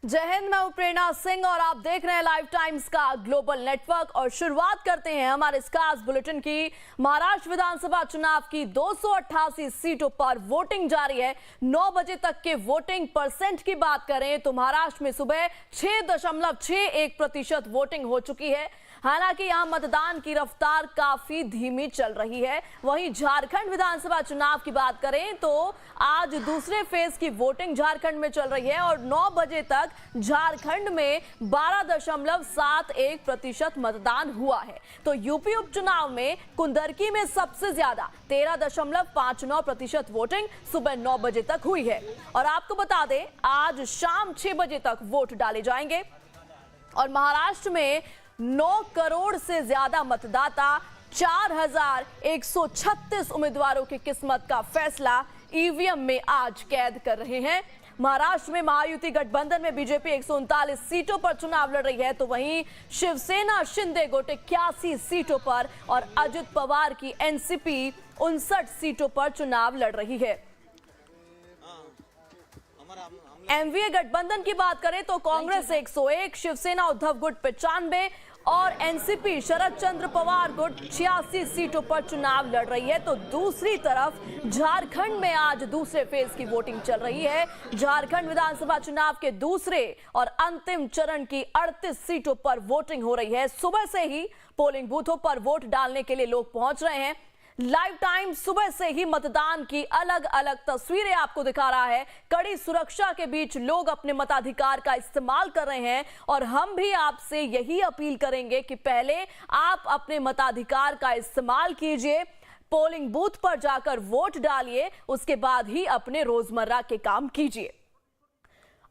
जय हिंद, मैं हूं प्रेरणा सिंह और आप देख रहे हैं लाइव टाइम्स का ग्लोबल नेटवर्क। और शुरुआत करते हैं हमारे इस खास बुलेटिन की। महाराष्ट्र विधानसभा चुनाव की 288 सीटों पर वोटिंग जारी है। 9 बजे तक के वोटिंग परसेंट की बात करें तो महाराष्ट्र में सुबह 6.61% वोटिंग हो चुकी है। हालांकि यहां मतदान की रफ्तार काफी धीमी चल रही है। वहीं झारखंड विधानसभा चुनाव की बात करें तो आज दूसरे फेज की वोटिंग झारखंड में चल रही है और 9 बजे तक झारखंड में 12.71% मतदान हुआ है। तो यूपी उपचुनाव में कुंदरकी में सबसे ज्यादा 13.59% वोटिंग सुबह 9 बजे तक हुई है। और आपको बता दें, आज शाम 6 बजे तक वोट डाले जाएंगे। और महाराष्ट्र में 9 करोड़ से ज्यादा मतदाता 4136 उम्मीदवारों की किस्मत का फैसला ईवीएम में आज कैद कर रहे हैं। महाराष्ट्र में महायुति गठबंधन में बीजेपी 139 सीटों पर चुनाव लड़ रही है, तो वहीं शिवसेना शिंदे गुट 81 सीटों पर और अजित पवार की एनसीपी 59 सीटों पर चुनाव लड़ रही है। एमवीए गठबंधन की बात करें तो कांग्रेस 101, शिवसेना उद्धव गुट 95 और एनसीपी शरद चंद्र पवार गुट 86 सीटों पर चुनाव लड़ रही है। तो दूसरी तरफ झारखंड में आज दूसरे फेज की वोटिंग चल रही है। झारखंड विधानसभा चुनाव के दूसरे और अंतिम चरण की 38 सीटों पर वोटिंग हो रही है। सुबह से ही पोलिंग बूथों पर वोट डालने के लिए लोग पहुंच रहे हैं। लाइव टाइम सुबह से ही मतदान की अलग अलग तस्वीरें आपको दिखा रहा है। कड़ी सुरक्षा के बीच लोग अपने मताधिकार का इस्तेमाल कर रहे हैं और हम भी आपसे यही अपील करेंगे कि पहले आप अपने मताधिकार का इस्तेमाल कीजिए, पोलिंग बूथ पर जाकर वोट डालिए, उसके बाद ही अपने रोजमर्रा के काम कीजिए।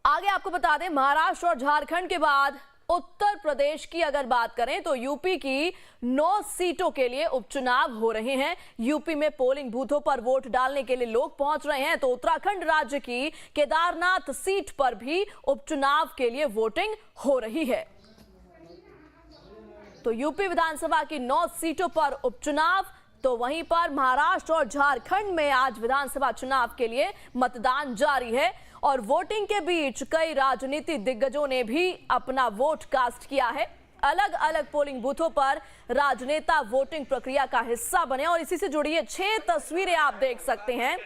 आगे आपको बता दें, महाराष्ट्र और झारखंड के बाद उत्तर प्रदेश की अगर बात करें तो यूपी की 9 सीटों के लिए उपचुनाव हो रहे हैं। यूपी में पोलिंग बूथों पर वोट डालने के लिए लोग पहुंच रहे हैं। तो उत्तराखंड राज्य की केदारनाथ सीट पर भी उपचुनाव के लिए वोटिंग हो रही है। तो यूपी विधानसभा की 9 सीटों पर उपचुनाव, तो वहीं पर महाराष्ट्र और झारखंड में आज विधानसभा चुनाव के लिए मतदान जारी है। और वोटिंग के बीच कई राजनीतिक दिग्गजों ने भी अपना वोट कास्ट किया है। अलग अलग पोलिंग बूथों पर राजनेता वोटिंग प्रक्रिया का हिस्सा बने और इसी से जुड़ी ये 6 तस्वीरें आप देख सकते हैं।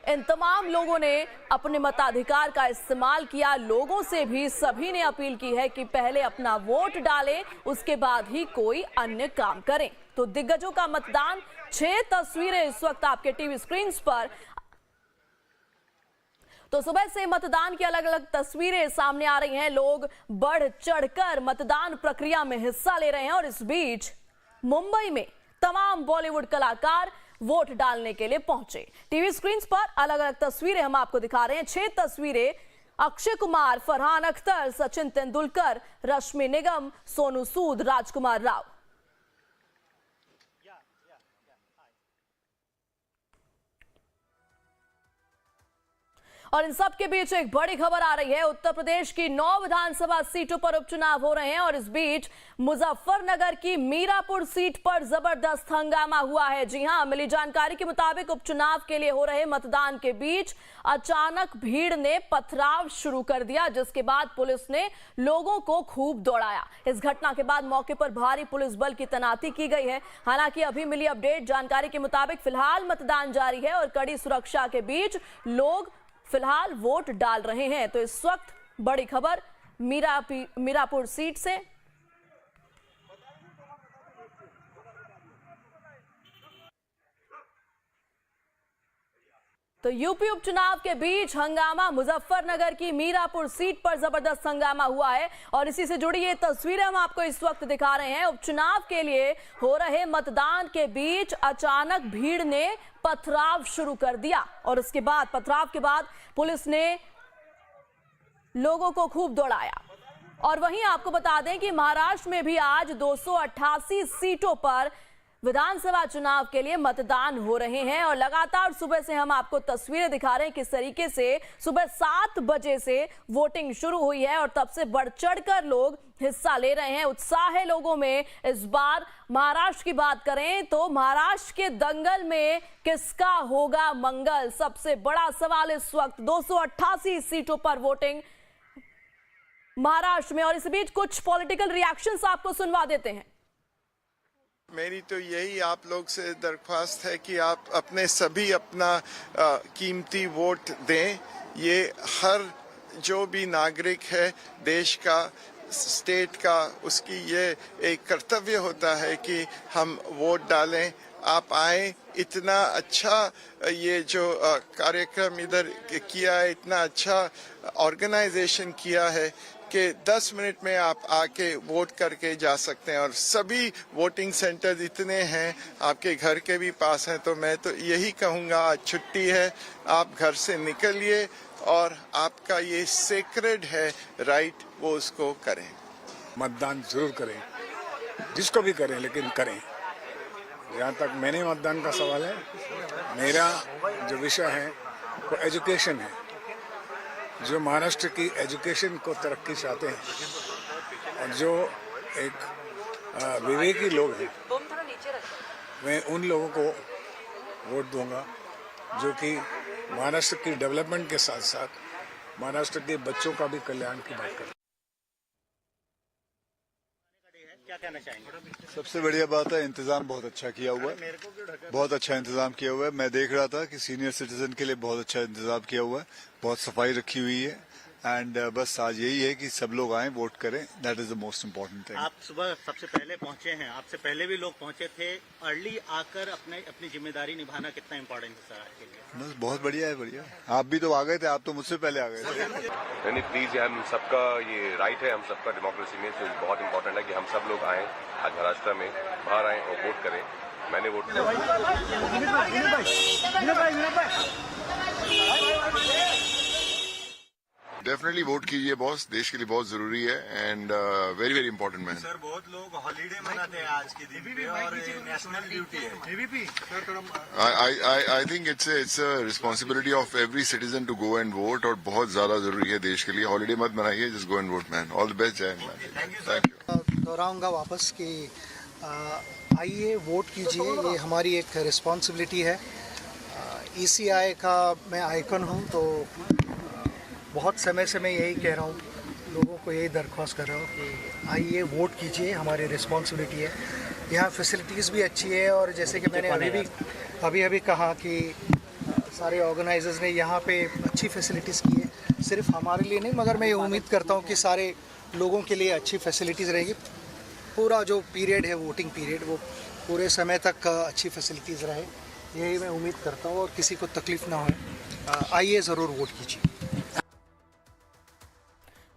इन तमाम लोगों ने अपने मताधिकार का इस्तेमाल किया। लोगों से भी सभी ने अपील की है कि पहले अपना वोट डालें, उसके बाद ही कोई अन्य काम करें। तो दिग्गजों का मतदान, 6 तस्वीरें इस वक्त आपके टीवी स्क्रीन पर। तो सुबह से मतदान की अलग अलग तस्वीरें सामने आ रही हैं। लोग बढ़ चढ़कर मतदान प्रक्रिया में हिस्सा ले रहे हैं। और इस बीच मुंबई में तमाम बॉलीवुड कलाकार वोट डालने के लिए पहुंचे। टीवी स्क्रीन पर अलग अलग तस्वीरें हम आपको दिखा रहे हैं। 6 तस्वीरें अक्षय कुमार, फरहान अख्तर, सचिन तेंदुलकर, रश्मि निगम, सोनू सूद, राजकुमार राव। और इन सब के बीच एक बड़ी खबर आ रही है। उत्तर प्रदेश की 9 विधानसभा सीटों पर उपचुनाव हो रहे हैं और इस बीच मुजफ्फरनगर की मीरापुर सीट पर जबरदस्त हंगामा हुआ है। जी हां, मिली जानकारी के मुताबिक उपचुनाव के लिए हो रहे मतदान के बीच अचानक भीड़ ने पथराव शुरू कर दिया, जिसके बाद पुलिस ने लोगों को खूब दौड़ाया। इस घटना के बाद मौके पर भारी पुलिस बल की तैनाती की गई है। हालांकि अभी मिली अपडेट जानकारी के मुताबिक फिलहाल मतदान जारी है और कड़ी सुरक्षा के बीच लोग फिलहाल वोट डाल रहे हैं। तो इस वक्त बड़ी खबर मीरापुर सीट से। तो यूपी उपचुनाव के बीच हंगामा, मुजफ्फरनगर की मीरापुर सीट पर जबरदस्त हंगामा हुआ है और इसी से जुड़ी ये तस्वीरें हम आपको इस वक्त दिखा रहे हैं। उपचुनाव के लिए हो रहे मतदान के बीच अचानक भीड़ ने पथराव शुरू कर दिया और उसके बाद पथराव के बाद पुलिस ने लोगों को खूब दौड़ाया। और वहीं आपको बता दें कि महाराष्ट्र में भी आज 288 सीटों पर विधानसभा चुनाव के लिए मतदान हो रहे हैं और लगातार सुबह से हम आपको तस्वीरें दिखा रहे हैं किस तरीके से सुबह 7 बजे से वोटिंग शुरू हुई है और तब से बढ़ चढ़कर लोग हिस्सा ले रहे हैं। उत्साह है लोगों में। इस बार महाराष्ट्र की बात करें तो महाराष्ट्र के दंगल में किसका होगा मंगल, सबसे बड़ा सवाल इस वक्त। 288 सीटों पर वोटिंग महाराष्ट्र में। और इस बीच कुछ पॉलिटिकल रिएक्शंस आपको सुनवा देते हैं। मेरी तो यही आप लोग से दरख्वास्त है कि आप अपने सभी अपना कीमती वोट दें। ये हर जो भी नागरिक है देश का, स्टेट का, उसकी ये एक कर्तव्य होता है कि हम वोट डालें। आप आए, इतना अच्छा ये जो कार्यक्रम इधर किया है, इतना अच्छा ऑर्गेनाइजेशन किया है कि 10 मिनट में आप आके वोट करके जा सकते हैं। और सभी वोटिंग सेंटर इतने हैं, आपके घर के भी पास हैं। तो मैं तो यही कहूँगा, आज छुट्टी है, आप घर से निकलिए और आपका ये सेक्रेड है राइट, वो उसको करें। मतदान जरूर करें, जिसको भी करें, लेकिन करें। जहाँ तक मैंने मतदान का सवाल है, मेरा जो विषय है वो एजुकेशन है। जो महाराष्ट्र की एजुकेशन को तरक्की चाहते हैं और जो एक विवेकी लोग हैं, मैं उन लोगों को वोट दूंगा जो कि महाराष्ट्र की डेवलपमेंट के साथ साथ महाराष्ट्र के बच्चों का भी कल्याण की बात करें। क्या कहना चाहेंगे? सबसे बढ़िया बात है, इंतजाम बहुत अच्छा किया हुआ है, बहुत अच्छा इंतजाम किया हुआ है। मैं देख रहा था कि सीनियर सिटीजन के लिए बहुत अच्छा इंतजाम किया हुआ है, बहुत सफाई रखी हुई है। एंड बस आज यही है कि सब लोग आए, वोट करें, that is the most important thing. आप सुबह सबसे पहले पहुंचे हैं, आपसे पहले भी लोग पहुंचे थे। अर्ली आकर अपनी जिम्मेदारी निभाना कितना इम्पोर्टेंट है सर आपके लिए? बस बहुत बढ़िया है, बढ़िया। आप भी तो आ गए थे, आप तो मुझसे पहले आ गए थे। नहीं प्लीज, हम सबका ये राइट है, हम सबका डेमोक्रेसी में तो बहुत इंपॉर्टेंट है कि हम सब लोग आए आज महाराष्ट्र में, बाहर आए और वोट करें। मैंने वोट किया। डेफिनेटली वोट कीजिए बॉस, देश के लिए बहुत जरूरी है and very very important man. Sir बहुत लोग हॉलीडे मनाते हैं आज के दिन पे और नेशनल ड्यूटी है। I think it's a responsibility of every citizen to go and vote, और बहुत ज्यादा जरूरी है देश के लिए। हॉलीडे मत बनाइए, just go and vote man. All the best, जय हिंद। Thank you. दोहराऊंगा वापस कि आइए वोट कीजिए, ये हमारी एक रिस्पॉन्सिबिलिटी है। ECI का मैं आइकन हूँ, तो बहुत समय से मैं यही कह रहा हूँ, लोगों को यही दरख्वास्त कर रहा हूँ कि आइए वोट कीजिए, हमारी रिस्पॉन्सिबिलिटी है। यहाँ फैसिलिटीज़ भी अच्छी है, और जैसे कि मैंने अभी कहा कि सारे ऑर्गेनाइजर्स ने यहाँ पे अच्छी फैसिलिटीज़ की है, सिर्फ हमारे लिए नहीं, मगर मैं ये उम्मीद करता हूँ कि सारे लोगों के लिए अच्छी फैसिलिटीज़ रहेगी। पूरा जो पीरियड है, वोटिंग पीरियड, वो पूरे समय तक अच्छी फैसिलिटीज़ रहे, यही मैं उम्मीद करता हूँ, और किसी को तकलीफ़ ना हो। आइए ज़रूर वोट कीजिए।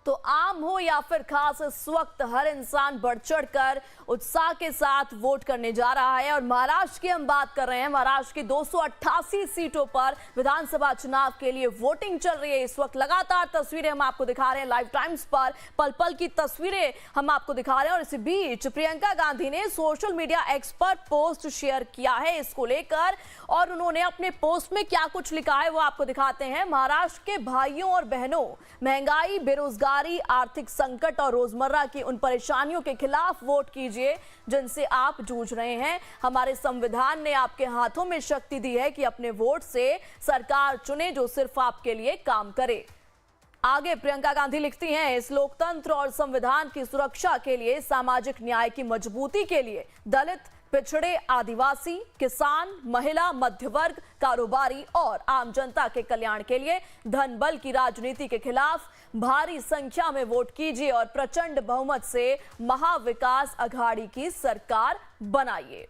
तो आम हो या फिर खास, इस वक्त हर इंसान बढ़ चढ़कर उत्साह के साथ वोट करने जा रहा है। और महाराष्ट्र की हम बात कर रहे हैं। महाराष्ट्र की 288 सीटों पर विधानसभा चुनाव के लिए वोटिंग चल रही है। इस वक्त लगातार तस्वीरें हम आपको दिखा रहे हैं लाइव टाइम्स पर, पल पल की तस्वीरें हम आपको दिखा रहे हैं। और इसी बीच प्रियंका गांधी ने सोशल मीडिया एक्स पर पोस्ट शेयर किया है इसको लेकर, और उन्होंने अपने पोस्ट में क्या कुछ लिखा है वो आपको दिखाते हैं। महाराष्ट्र के भाइयों और बहनों, महंगाई, बेरोजगारी, आर्थिक संकट और रोजमर्रा की उन परेशानियों के खिलाफ वोट कीजिए जिनसे आप जूझ रहे हैं। हमारे संविधान ने आपके हाथों में शक्ति दी है कि अपने वोट से सरकार चुने जो सिर्फ आपके लिए काम करे। आगे प्रियंका गांधी लिखती हैं, इस लोकतंत्र और संविधान की सुरक्षा के लिए, सामाजिक न्याय की मजबूती के लिए, दलित, पिछड़े, आदिवासी, किसान, महिला, मध्य वर्ग, कारोबारी और आम जनता के कल्याण के लिए धन बल की राजनीति के खिलाफ भारी संख्या में वोट कीजिए और प्रचंड बहुमत से महाविकास अघाड़ी की सरकार बनाइए।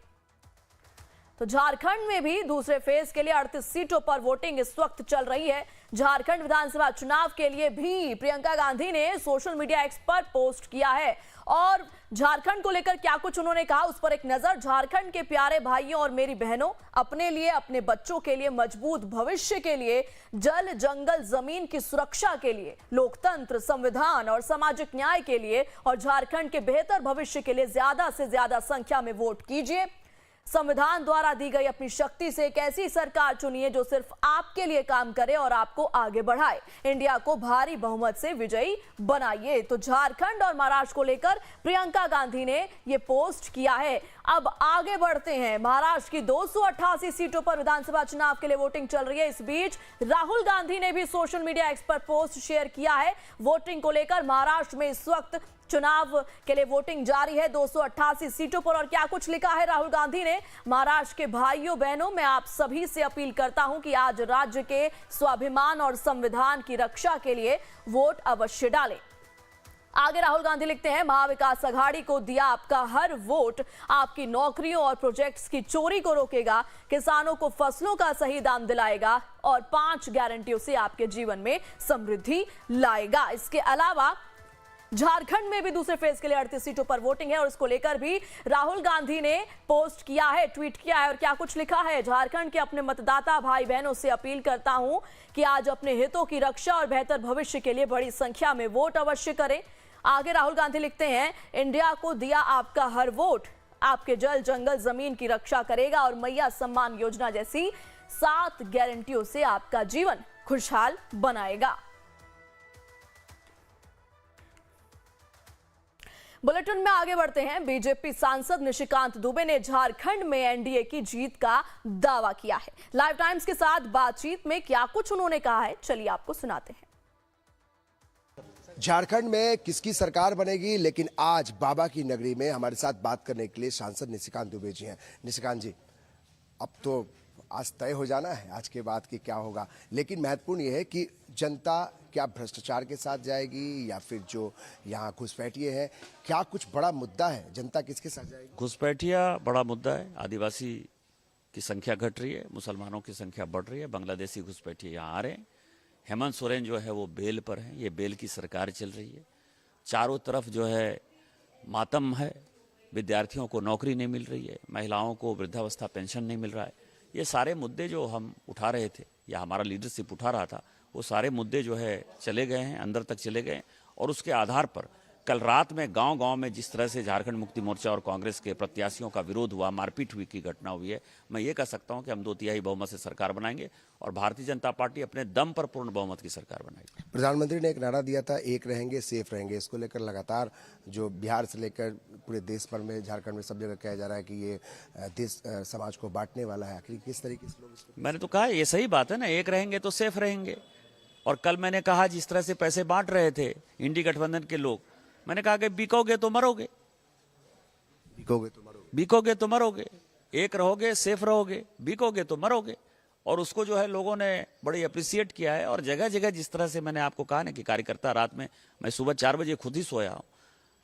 तो झारखंड में भी दूसरे फेज के लिए 38 सीटों पर वोटिंग इस वक्त चल रही है। झारखंड विधानसभा चुनाव के लिए भी प्रियंका गांधी ने सोशल मीडिया एक्स पर पोस्ट किया है, और झारखंड को लेकर क्या कुछ उन्होंने कहा उस पर एक नजर। झारखंड के प्यारे भाइयों और मेरी बहनों, अपने लिए, अपने बच्चों के लिए, मजबूत भविष्य के लिए, जल, जंगल, जमीन की सुरक्षा के लिए, लोकतंत्र, संविधान और सामाजिक न्याय के लिए और झारखंड के बेहतर भविष्य के लिए ज्यादा से ज्यादा संख्या में वोट कीजिए। संविधान द्वारा दी गई अपनी शक्ति से एक ऐसी सरकार चुनिए जो सिर्फ आपके लिए काम करे और आपको आगे बढ़ाए। इंडिया को भारी बहुमत से विजयी बनाइए। तो झारखंड और महाराष्ट्र को लेकर प्रियंका गांधी ने यह पोस्ट किया है। अब आगे बढ़ते हैं। महाराष्ट्र की 288 सीटों पर विधानसभा चुनाव के लिए वोटिंग चल रही है। इस बीच राहुल गांधी ने भी सोशल मीडिया एक्स पर पोस्ट शेयर किया है। वोटिंग को लेकर महाराष्ट्र में इस वक्त चुनाव के लिए वोटिंग जारी है 288 सीटों पर। और क्या कुछ लिखा है राहुल गांधी ने। महाराष्ट्र के भाइयों बहनों, मैं आप सभी से अपील करता हूं कि आज राज्य के स्वाभिमान और संविधान की रक्षा के लिए वोट अवश्य डालें। आगे राहुल गांधी लिखते हैं, महाविकास आघाड़ी को दिया आपका हर वोट आपकी नौकरियों और प्रोजेक्ट्स की चोरी को रोकेगा, किसानों को फसलों का सही दाम दिलाएगा और 5 गारंटियों से आपके जीवन में समृद्धि लाएगा। इसके अलावा झारखंड में भी दूसरे फेज के लिए 38 सीटों पर वोटिंग है और इसको लेकर भी राहुल गांधी ने पोस्ट किया है, ट्वीट किया है। और क्या कुछ लिखा है, झारखंड के अपने मतदाता भाई बहनों से अपील करता हूं कि आज अपने हितों की रक्षा और बेहतर भविष्य के लिए बड़ी संख्या में वोट अवश्य करें। आगे राहुल गांधी लिखते हैं, इंडिया को दिया आपका हर वोट आपके जल जंगल जमीन की रक्षा करेगा और मैया सम्मान योजना जैसी 7 गारंटियों से आपका जीवन खुशहाल बनाएगा। बुलेटिन में आगे बढ़ते हैं। बीजेपी सांसद निशिकांत दुबे ने झारखंड में एनडीए की जीत का दावा किया है। लाइव टाइम्स के साथ बातचीत में क्या कुछ उन्होंने कहा है, चलिए आपको सुनाते हैं। झारखंड में किसकी सरकार बनेगी, लेकिन आज बाबा की नगरी में हमारे साथ बात करने के लिए सांसद निशिकांत दुबे जी हैं। निशिकांत जी, अब तो आज तय हो जाना है आज के बाद कि क्या होगा, लेकिन महत्वपूर्ण यह है कि जनता क्या भ्रष्टाचार के साथ जाएगी या फिर जो यहाँ घुसपैठिए हैं, क्या कुछ बड़ा मुद्दा है, जनता किसके साथ जाएगी? घुसपैठिया बड़ा मुद्दा है। आदिवासी की संख्या घट रही है, मुसलमानों की संख्या बढ़ रही है, बांग्लादेशी घुसपैठिए यहाँ आ रहे हैं। हेमंत सोरेन जो है वो बेल पर है, ये बेल की सरकार चल रही है। चारों तरफ जो है मातम है, विद्यार्थियों को नौकरी नहीं मिल रही है, महिलाओं को वृद्धावस्था पेंशन नहीं मिल रहा है। ये सारे मुद्दे जो हम उठा रहे थे या हमारा लीडरशिप उठा रहा था, वो सारे मुद्दे जो है चले गए हैं, अंदर तक चले गए। और उसके आधार पर कल रात में गांव-गांव में जिस तरह से झारखंड मुक्ति मोर्चा और कांग्रेस के प्रत्याशियों का विरोध हुआ, मारपीट हुई की घटना हुई है, मैं ये कह सकता हूं कि हम 2/3 बहुमत से सरकार बनाएंगे और भारतीय जनता पार्टी अपने दम पर पूर्ण बहुमत की सरकार बनाएगी। प्रधानमंत्री ने एक नारा दिया था, एक रहेंगे सेफ रहेंगे। इसको लेकर लगातार जो बिहार से लेकर पूरे देश भर में, झारखंड में सब जगह कहा जा रहा है कि ये देश समाज को बांटने वाला है। आखिर किस तरीके से लोग इसको? मैंने तो कहा ये सही बात है ना, एक रहेंगे तो सेफ रहेंगे। और कल मैंने कहा जिस तरह से पैसे बांट रहे थे इंडी गठबंधन के लोग, मैंने कहा कि बिकोगे तो मरोगे, बिकोगे तो मरोगे, बिकोगे तो मरोगे, एक रहोगे सेफ रहोगे, बिकोगे तो मरोगे। और उसको जो है लोगों ने बड़ी अप्रिशिएट किया है। और जगह जगह जिस तरह से मैंने आपको कहा ना कि कार्यकर्ता रात में, मैं सुबह 4 बजे खुद ही सोया हूँ,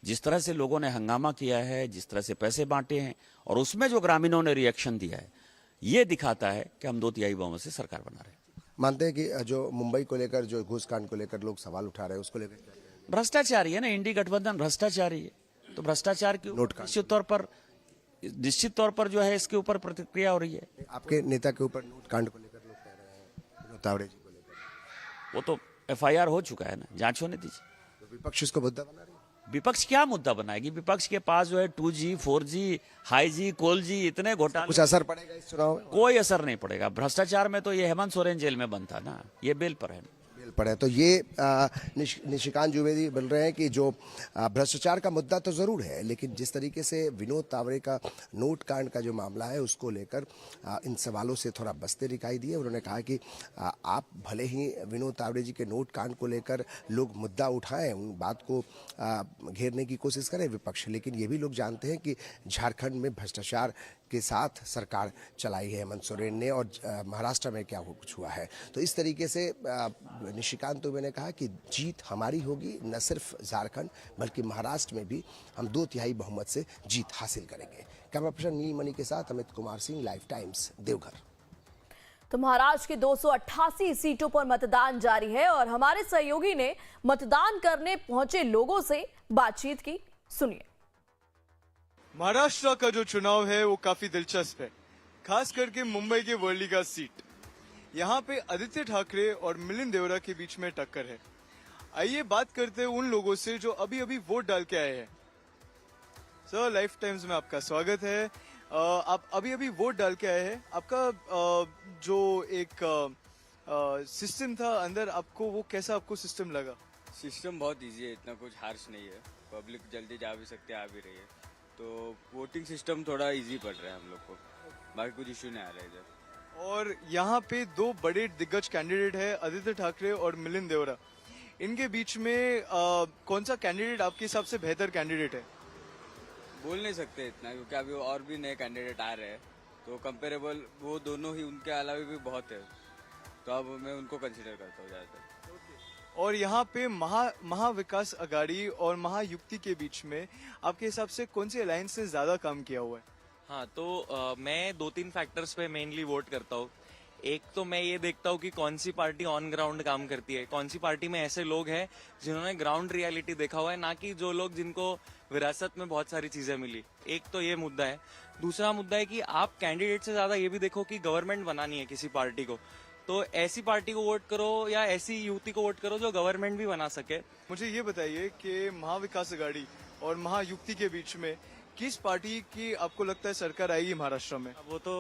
जिस तरह से लोगों ने हंगामा किया है, जिस तरह से पैसे बांटे हैं और उसमें जो ग्रामीणों ने रिएक्शन दिया है, ये दिखाता है कि हम 2/3 बहुमत से सरकार बना रहे हैं। मानते हैं कि जो मुंबई को लेकर, जो घूसकांड को लेकर लोग सवाल उठा रहे हैं, उसको लेकर भ्रष्टाचारी है ना, इंडी गठबंधन भ्रष्टाचारी है। तो भ्रष्टाचार के निश्चित तौर पर जो है इसके ऊपर प्रतिक्रिया हो रही है। आपके नेता के ऊपर नोट कांड को लेकर लोग कह रहे हैं, विनोद तावड़े जी को लेकर, वो तो FIR हो चुका है ना, जांच होने दीजिए। तो विपक्ष इसको मुद्दा बना रही है। विपक्ष क्या मुद्दा बनाएगी? विपक्ष के पास जो है 2G, 4G, हाई जी, कोल जी, इतने घोटाले। कुछ असर पड़ेगा इस चुनाव में? कोई असर नहीं पड़ेगा। भ्रष्टाचार में तो ये हेमंत सोरेन जेल में बंद था ना, ये बेल पर है। पड़े तो ये निशिकांत दुबे जी बोल रहे हैं कि जो भ्रष्टाचार का मुद्दा तो जरूर है, लेकिन जिस तरीके से विनोद तावड़े का नोट कांड का जो मामला है उसको लेकर इन सवालों से थोड़ा बचते दिखाई दिए। उन्होंने कहा कि आप भले ही विनोद तावड़े जी के नोट कांड को लेकर लोग मुद्दा उठाएं, उन बात को घेरने की कोशिश करें विपक्ष, लेकिन ये भी लोग जानते हैं कि झारखंड में भ्रष्टाचार के साथ सरकार चलाई है हेमंत सोरेन ने और महाराष्ट्र में क्या कुछ हुआ है। तो इस तरीके से निशिकांत दुबे ने कहा कि जीत हमारी होगी, न सिर्फ झारखंड बल्कि महाराष्ट्र में भी हम 2/3 बहुमत से जीत हासिल करेंगे। कैमरा पर्सन नीलमणि के साथ अमित कुमार सिंह, लाइव टाइम्स, देवघर। तो महाराष्ट्र की 288 सीटों पर मतदान जारी है और हमारे सहयोगी ने मतदान करने पहुंचे लोगों से बातचीत की, सुनिए। महाराष्ट्र का जो चुनाव है वो काफी दिलचस्प है, खास करके मुंबई के वर्ली का सीट। यहाँ पे आदित्य ठाकरे और मिलिंद देवरा के बीच में टक्कर है। आइए बात करते हैं उन लोगों से जो अभी अभी वोट डाल के आए हैं। सर, लाइफ टाइम्स में आपका स्वागत है। आप अभी अभी वोट डाल के आए हैं। आपका जो एक सिस्टम था अंदर, आपको वो कैसा आपको सिस्टम लगा? सिस्टम बहुत इजी है, इतना कुछ हार्श नहीं है। पब्लिक जल्दी जा भी सकते हैं, आ भी रही है, तो वोटिंग सिस्टम थोड़ा इजी पड़ रहा है हम लोग को, बाकी कुछ इश्यू नहीं आ रहा है इधर। और यहाँ पे दो बड़े दिग्गज कैंडिडेट है, आदित्य ठाकरे और मिलिंद देवरा। इनके बीच में कौन सा कैंडिडेट आपके हिसाब से बेहतर कैंडिडेट है? बोल नहीं सकते इतना, क्योंकि अभी और भी नए कैंडिडेट आ रहे हैं, तो कंपेरेबल वो दोनों ही, उनके अलावा भी बहुत है, तो अब मैं उनको कंसिडर करता हूँ ज़्यादातर। और यहाँ पे महाविकास अघाड़ी और महायुक्ति के बीच में आपके हिसाब से कौन सी अलायंस ने ज्यादा काम किया हुआ है? हाँ, तो मैं 2-3 फैक्टर्स पे मेनली वोट करता हूँ। एक तो मैं ये देखता हूँ कि कौन सी पार्टी ऑन ग्राउंड काम करती है, कौन सी पार्टी में ऐसे लोग हैं जिन्होंने ग्राउंड रियलिटी देखा हुआ है, ना कि जो लोग जिनको विरासत में बहुत सारी चीजें मिली। एक तो ये मुद्दा है। दूसरा मुद्दा है कि आप कैंडिडेट से ज्यादा ये भी देखो कि गवर्नमेंट बनानी है किसी पार्टी को, तो ऐसी पार्टी को वोट करो या ऐसी युवती को वोट करो जो गवर्नमेंट भी बना सके। मुझे ये बताइए कि महाविकास अघाड़ी और महायुक्ति के बीच में किस पार्टी की आपको लगता है सरकार आएगी महाराष्ट्र में? वो तो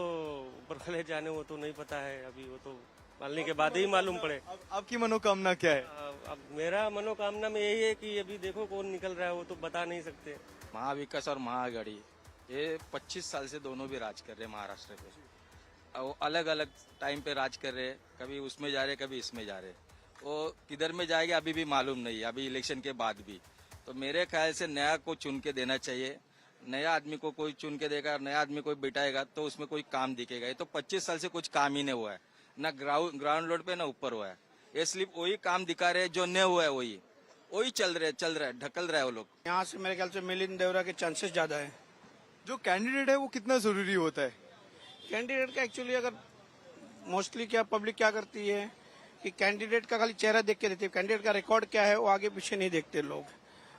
ऊपर वाले जाने, वो तो नहीं पता है अभी, वो तो मानने के बाद ही मालूम पड़े। आपकी मनोकामना क्या है? अब मेरा मनोकामना में यही है कि अभी देखो कौन निकल रहा है, वो तो बता नहीं सकते। महाविकास और महाआघाड़ी ये 25 साल से दोनों भी राज कर रहे हैं महाराष्ट्र पे, और अलग अलग टाइम पे राज कर रहे हैं, कभी उसमें जा रहे कभी इसमें जा रहे। वो किधर में जाएगा अभी भी मालूम नहीं, अभी इलेक्शन के बाद भी। तो मेरे ख्याल से नया को चुन के देना चाहिए, नया आदमी को कोई चुन के देगा, नया आदमी कोई बिठाएगा तो उसमें कोई काम दिखेगा। ये तो 25 साल से कुछ काम ही नहीं हुआ है, ना ग्राउंड रोड पे ना ऊपर हुआ है। ये सिर्फ वही काम दिखा रहे हैं जो नहीं हुआ है, वही चल रहा है, ढकल रहा है वो लोग। यहाँ से मेरे ख्याल से मिलिंद देवरा के चांसेस ज्यादा है। जो कैंडिडेट है वो कितना जरूरी होता है? कैंडिडेट का एक्चुअली अगर मोस्टली क्या पब्लिक क्या करती है कि कैंडिडेट का खाली चेहरा देख के देती है, कैंडिडेट का रिकॉर्ड क्या है वो आगे पीछे नहीं देखते लोग।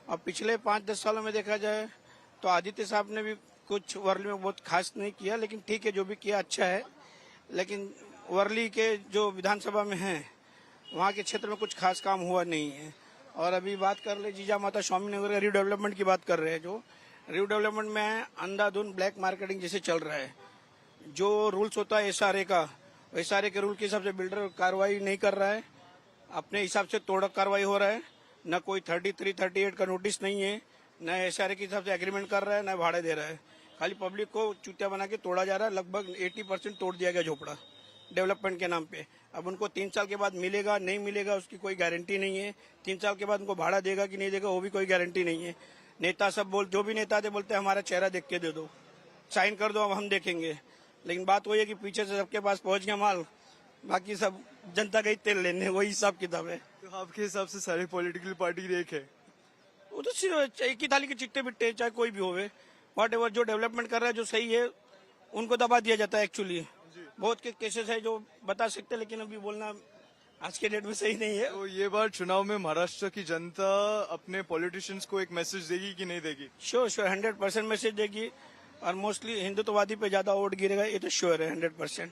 अब पिछले 5-10 सालों में देखा जाए तो आदित्य साहब ने भी कुछ वर्ली में बहुत खास नहीं किया, लेकिन ठीक है, जो भी किया अच्छा है। लेकिन वर्ली के जो विधानसभा में है वहाँ के क्षेत्र में कुछ खास काम हुआ नहीं है। और अभी बात कर ले जीजा माता स्वामी नगर का रीडेवलपमेंट की बात कर रहे हैं, जो रीडेवलपमेंट में अंधाधुंध ब्लैक मार्केटिंग जैसे चल रहा है। जो रूल्स होता है एसआरए का, एसआरए के रूल के हिसाब से बिल्डर कार्रवाई नहीं कर रहा है, अपने हिसाब से तोड़क कार्रवाई हो रहा है, न कोई 33-38 का नोटिस नहीं है, न एसआरए के हिसाब से एग्रीमेंट कर रहा है, न भाड़े दे रहा है। खाली पब्लिक को चूतिया बना के तोड़ा जा रहा है। लगभग 80% तोड़ दिया गया झोपड़ा डेवलपमेंट के नाम पे। अब उनको 3 साल के बाद मिलेगा नहीं मिलेगा उसकी कोई गारंटी नहीं है। 3 साल के बाद उनको भाड़ा देगा कि नहीं देगा वो भी कोई गारंटी नहीं है। नेता सब जो भी नेता थे बोलते हैं हमारा चेहरा देख के दे दो, साइन कर दो, अब हम देखेंगे। लेकिन बात वही है कि पीछे से सबके पास पहुंच गया माल, बाकी सब जनता का ही तेल लेने, वही हिसाब किताब है। तो आपके हिसाब से सारे पॉलिटिकल पार्टी एक है? वो तो सिर्फ एक ही थाली के चिट्टे बिट्टे, चाहे कोई भी होवे, वॉट एवर जो डेवलपमेंट कर रहा है जो सही है उनको दबा दिया जाता है। एक्चुअली बहुत के केसेस है जो बता सकते हैं, लेकिन अभी बोलना आज के डेट में सही नहीं है। तो ये बार चुनाव में महाराष्ट्र की जनता अपने पॉलिटिशियंस को एक मैसेज देगी कि नहीं देगी? श्योर 100% मैसेज देगी, और मोस्टली हिंदुत्ववादी पे ज्यादा वोट गिरेगा, ये तो श्योर है 100%।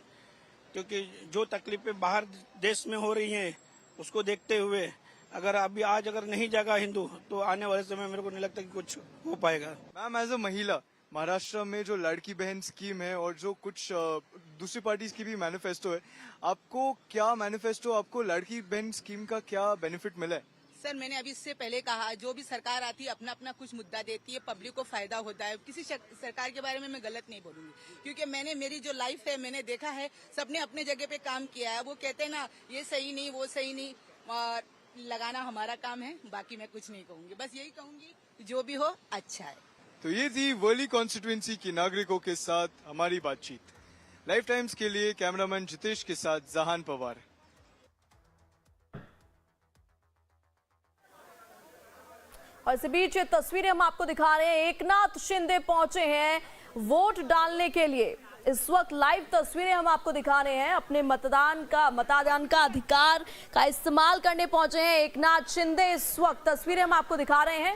क्योंकि जो तकलीफें बाहर देश में हो रही हैं उसको देखते हुए अगर अभी आज अगर नहीं जागा हिंदू तो आने वाले समय मेरे को नहीं लगता कि कुछ हो पाएगा। मैम, एज अ महिला महाराष्ट्र में जो लड़की बहन स्कीम है और जो कुछ दूसरी पार्टीज की भी मैनिफेस्टो है, आपको क्या मैनिफेस्टो, आपको लड़की बहन स्कीम का क्या बेनिफिट मिला है? सर, मैंने अभी इससे पहले कहा जो भी सरकार आती है अपना अपना कुछ मुद्दा देती है, पब्लिक को फायदा होता है। किसी सरकार के बारे में मैं गलत नहीं बोलूंगी, क्योंकि मैंने मेरी जो लाइफ है मैंने देखा है सबने अपने जगह पे काम किया है। वो कहते हैं ना ये सही नहीं वो सही नहीं, लगाना हमारा काम है, बाकी मैं कुछ नहीं कहूंगी। बस यही कहूंगी जो भी हो अच्छा है। तो ये थी वर्ली कॉन्स्टिट्यूएंसी की नागरिकों के साथ हमारी बातचीत। लाइफ टाइम्स के लिए कैमरामैन जितेश के साथ जहान पवार। और इसी बीच ये तस्वीरें हम आपको दिखा रहे हैं, एकनाथ शिंदे पहुंचे हैं वोट डालने के लिए। इस वक्त लाइव तस्वीरें हम आपको दिखा रहे हैं, अपने मतदान का अधिकार का इस्तेमाल करने पहुंचे हैं एकनाथ शिंदे। इस वक्त तस्वीरें हम आपको दिखा रहे हैं।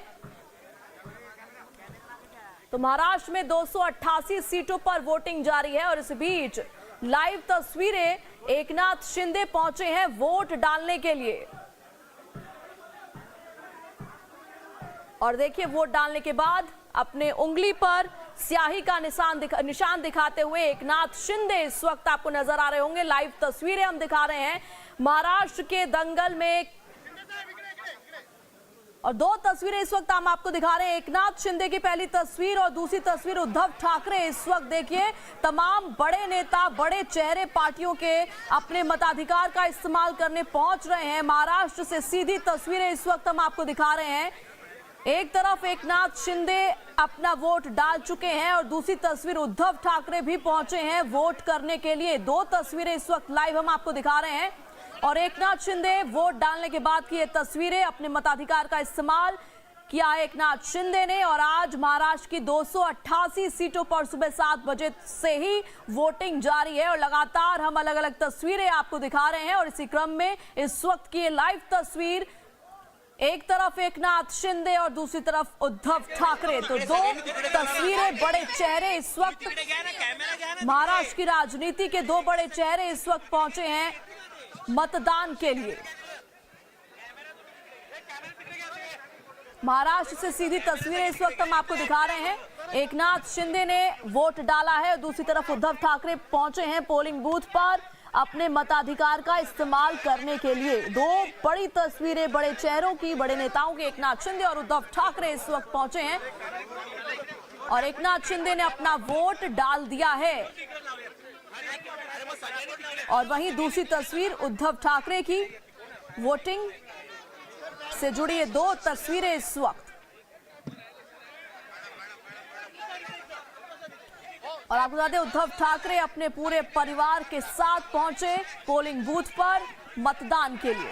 तो महाराष्ट्र में 288 सीटों पर वोटिंग जारी है और इस बीच लाइव तस्वीरें, एकनाथ शिंदे पहुंचे हैं वोट डालने के लिए। और देखिए वोट डालने के बाद अपने उंगली पर स्याही का निशान दिखाते हुए एकनाथ शिंदे इस वक्त आपको नजर आ रहे होंगे। लाइव तस्वीरें हम दिखा रहे हैं महाराष्ट्र के दंगल में, और दो तस्वीरें इस वक्त हम आपको दिखा रहे हैं। एकनाथ शिंदे की पहली तस्वीर और दूसरी तस्वीर उद्धव ठाकरे इस वक्त देखिए तमाम बड़े नेता, बड़े चेहरे पार्टियों के अपने मताधिकार का इस्तेमाल करने पहुंच रहे हैं। महाराष्ट्र से सीधी तस्वीरें इस वक्त हम आपको दिखा रहे हैं। एक तरफ एकनाथ शिंदे अपना वोट डाल चुके हैं और दूसरी तस्वीर उद्धव ठाकरे भी पहुंचे हैं वोट करने के लिए। दो तस्वीरें इस वक्त लाइव हम आपको दिखा रहे हैं और एकनाथ शिंदे वोट डालने के बाद की ये तस्वीरें, अपने मताधिकार का इस्तेमाल किया एकनाथ शिंदे ने। और आज महाराष्ट्र की 288 सीटों पर सुबह 7 बजे से ही वोटिंग जारी है और लगातार हम अलग अलग तस्वीरें आपको दिखा रहे हैं। और इसी क्रम में इस वक्त की ये लाइव तस्वीर, एक तरफ एकनाथ शिंदे और दूसरी तरफ उद्धव ठाकरे, तो दो तस्वीरें, बड़े चेहरे इस वक्त महाराष्ट्र की राजनीति के दो बड़े चेहरे इस वक्त पहुंचे हैं मतदान के लिए। महाराष्ट्र से सीधी तस्वीरें इस वक्त हम आपको दिखा रहे हैं। एकनाथ शिंदे ने वोट डाला है और दूसरी तरफ उद्धव ठाकरे पहुंचे हैं पोलिंग बूथ पर अपने मताधिकार का इस्तेमाल करने के लिए। दो बड़ी तस्वीरें बड़े चेहरों की, बड़े नेताओं की, एकनाथ शिंदे और उद्धव ठाकरे इस वक्त पहुंचे हैं और एकनाथ शिंदे ने अपना वोट डाल दिया है। और वहीं दूसरी तस्वीर उद्धव ठाकरे की, वोटिंग से जुड़ी ये दो तस्वीरें इस वक्त। और आपको बता दें उद्धव ठाकरे अपने पूरे परिवार के साथ पहुंचे पोलिंग बूथ पर मतदान के लिए।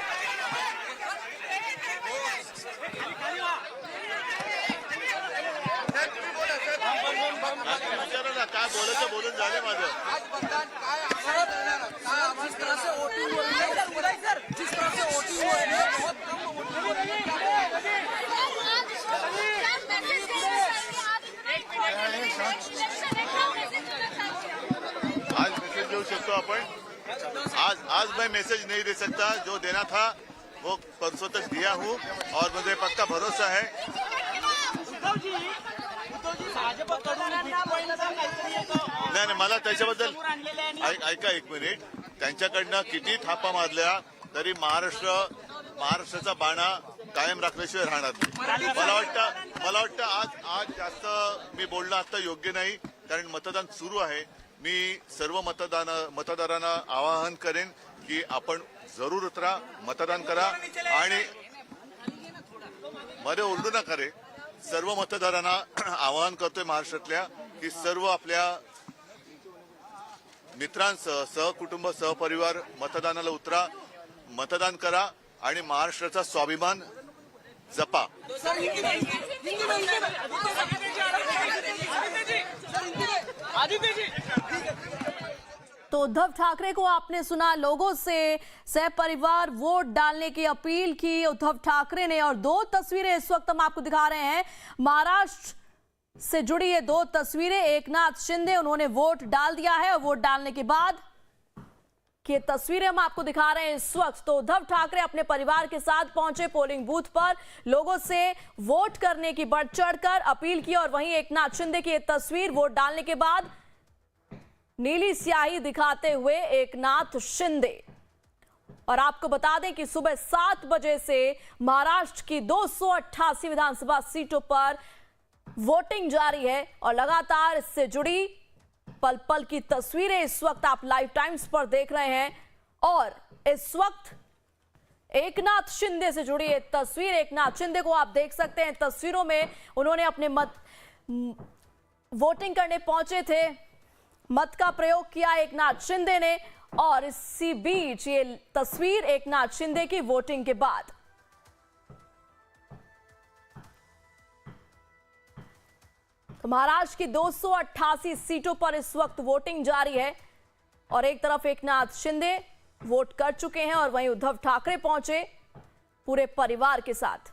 बोलून झाले माझं। जिस तरह से वोटिंग हो रही है, जिस तरह से वोटिंग हो रही है, बहुत कम वोटिंग हो रही है। आज मैसेज देऊ शकतो आपण। आज मैं मैसेज नहीं दे सकता, जो देना था वो परसों तक दिया हूँ और मुझे पक्का भरोसा है। नाही मला त्याच्याबद्दल ऐका एक मिनिट, त्यांच्याकडनं किती थापा मारल्या तरी महाराष्ट्राचा बाणा कायम राखल्याशिवाय राहणार नाही। मला वाटतं आज जास्त मी बोलणं आता योग्य नाही, कारण मतदान सुरू आहे। मी सर्व मतदारांना आवाहन करेन की आपण जरूर उतरा, मतदान करा आणि मध्ये ओरडू नका रे। सर्व मतदारांना आवाहन करतोय महाराष्ट्रातल्या की सर्व आपल्या मित्रांसह, सहकुटुंब, सहपरिवार मतदानाला उतरा, मतदान करा आणि महाराष्ट्राचा स्वाभिमान जपा। तो उद्धव ठाकरे को आपने सुना, लोगों से सहपरिवार वोट डालने की अपील की उद्धव ठाकरे ने। और दो तस्वीरें इस वक्त हम आपको दिखा रहे हैं महाराष्ट्र से जुड़ी ये दो तस्वीरें। एकनाथ शिंदे, उन्होंने वोट डाल दिया है और वोट डालने के बाद की तस्वीरें हम आपको दिखा रहे हैं इस वक्त। तो उद्धव ठाकरे अपने परिवार के साथ पहुंचे पोलिंग बूथ पर, लोगों से वोट करने की बढ़ चढ़कर अपील की। और वहीं एकनाथ शिंदे की ये तस्वीर, वोट डालने के बाद नीली स्याही दिखाते हुए एकनाथ शिंदे। और आपको बता दें कि सुबह 7 बजे से महाराष्ट्र की 288 विधानसभा सीटों पर वोटिंग जारी है और लगातार इससे जुड़ी पल पल की तस्वीरें इस वक्त आप लाइव टाइम्स पर देख रहे हैं। और इस वक्त एकनाथ शिंदे से जुड़ी एक तस्वीर, एकनाथ शिंदे को आप देख सकते हैं तस्वीरों में, उन्होंने अपने वोटिंग करने पहुंचे थे, मत का प्रयोग किया एकनाथ शिंदे ने। और इसी बीच ये तस्वीर एकनाथ शिंदे की वोटिंग के बाद। तो महाराष्ट्र की 288 सीटों पर इस वक्त वोटिंग जारी है और एक तरफ एकनाथ शिंदे वोट कर चुके हैं और वहीं उद्धव ठाकरे पहुंचे पूरे परिवार के साथ।